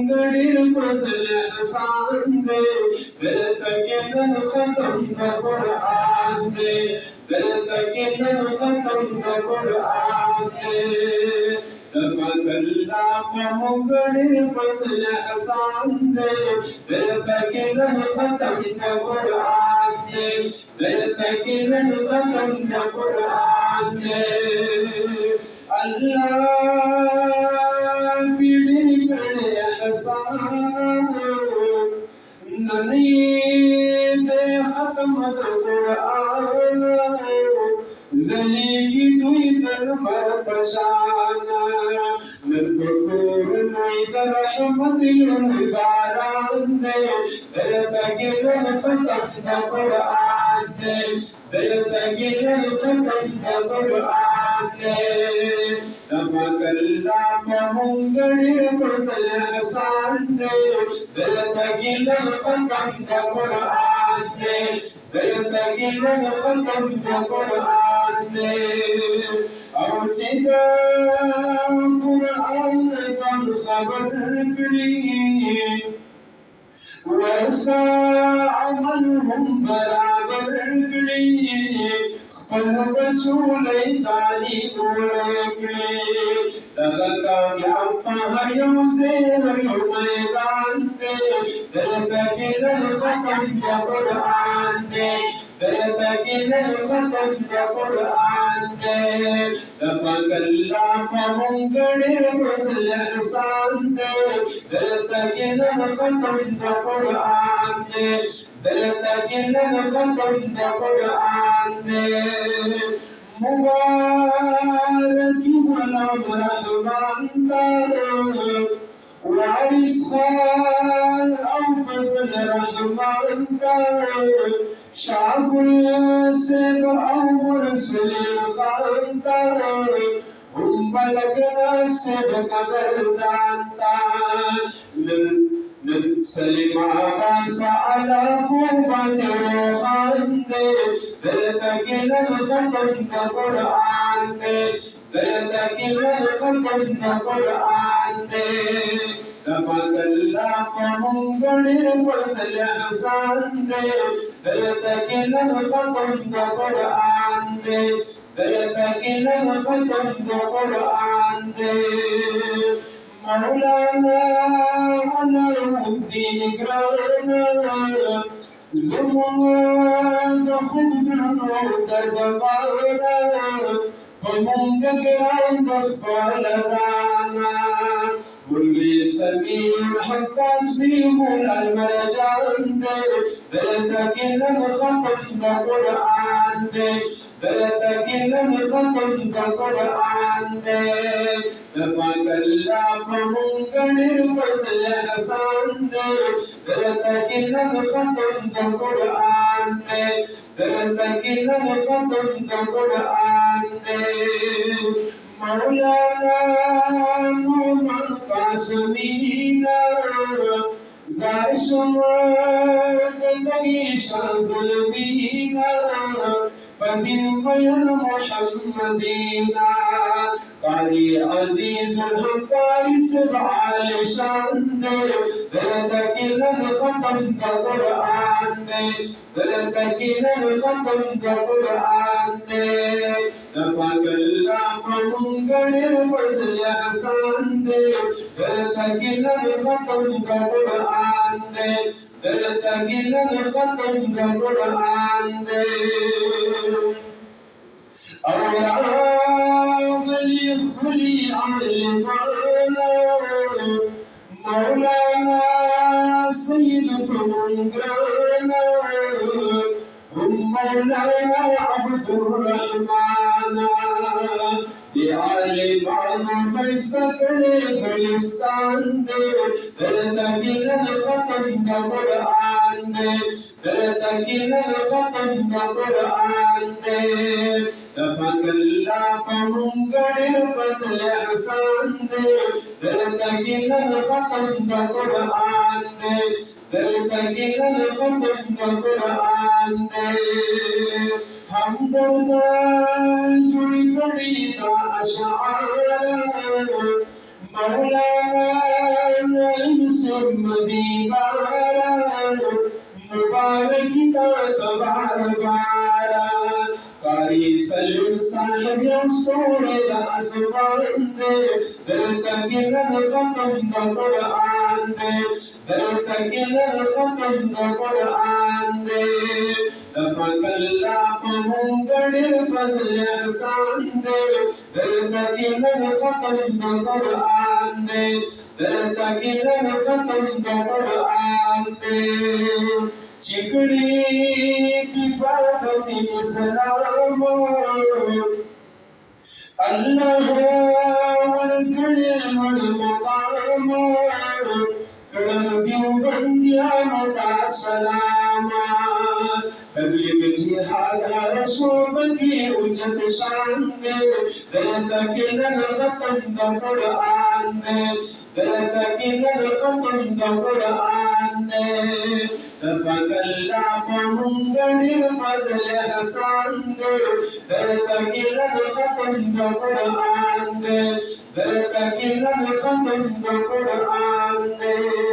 मंगड़ी फजल हसान दे फिर तकिन खत्म का कुरान दे फिर तकिन खत्म का कुरान दे तफकल्ला मंगड़ी फजल हसान दे फिर तकिन खत्म का कुरान दे फिर तकिन खत्म का कुरान दे अल्लाह पीढ़ी करे एहसान ननी दे खत्म कुरान ज़लीगी दुई दरबार पशाना नरबकोर नई रहमत बारान दे तगिल खत्म कुरान दे तगिल खत्म कुरान दे तमकल्ला मंगड़ी फजल हसान दे तगिल खत्म कुरान दे तगिल खत्म कुरान दे और चिदा कुरान सन खबर करी वैसा अमलहुम बराबर करी खपल बचूले ताली उड़कड़ी तलका व्यापा हयों से हयों मैदान पे दिल तकिल खत्म कुरान दे दिल तकिल खत्म कुरान दे तमकल्ला मंगड़ी फजल हसान दे दिल तकिल खत्म कुरान दे दिल तकिल खत्म कुरान दे मुबारक गुलाम रहमान तारो वारिस खान और फजल रहमान तारो शागुल से मुरसल खान तारो बलगना से कदरदान सलीमाबाद पाला कुर्बान खान दे तकिल खत्म कुरान दे तकिल खत्म कुरान दे तमकल्ला मंगड़ी फजल हसान दे तकिल खत्म कुरान दे तकिल खत्म कुरान दे मौलाना अलाउद्दीन ग्राना ज़ुमान खुज़रो ददबाना पमुंग ग्राम दफ़ाल ज़ाना मुल्ली समीर हक्कास भी मुलाल मरजान दे तकिल खत्म कुरान दे तकिल खत्म कुरान दे तमकल्ला मंगड़ी फजल हसान दे तकिल खत्म कुरान दे तकिल खत्म कुरान दे मौलाना नूमान कासमीना ज़ार शुमार दही शाज़लमीना पदिल मयन मुहम्मदीना कारी अजीज हकारी सबाल शान दे तकिल खत्म कुरान दे तकिल खत्म कुरान दे तमकल्ला मंगड़ी फजल हसान दे तकिल खत्म कुरान दे तकिल खत्म कुरान दे अवली खुली आलिमाना मौलाना सैयद प्रमुंगाना मौलाना अब्दुर्रहमाना ये आलिमान फैसला करे गुलिस्तान दे तकिल खत्म कुरान दे तकिल खत्म कुरान दे तमकल्ला मंगड़ी फजल हसान दे तकिल खत्म कुरान दे तकिल खत्म कुरान दे हमदर्दा जुड़ी बड़ी दा अशारा मौलाना से मज़ीदार मुबारक तबार बारा कारी सल्लम साहिब सोने दा आसमान दे दिल तकिन खत्म दा कुरान दे दिल तकिन खत्म दा कुरान दे तमगल्ला पहुंगड़े फजल एहसान दे दिल तकिन खत्म दा कुरान दे दिल तकिन खत्म दा कुरान दे चिकड़ी किफायती सलाम अल्लाह वल मकाम कलम दियो बंदिया मता सलामा तबलीग जिहाद रसूल की उच्चत शान में दिल तकिन खत्म दा कुरान में दिल तकिन खत्म दा कुरान में तबगल्ला पहुंगड़े फजल एहसान दे दिल तकिन खत्म दा कुरान में दिल तकिन खत्म दा कुरान में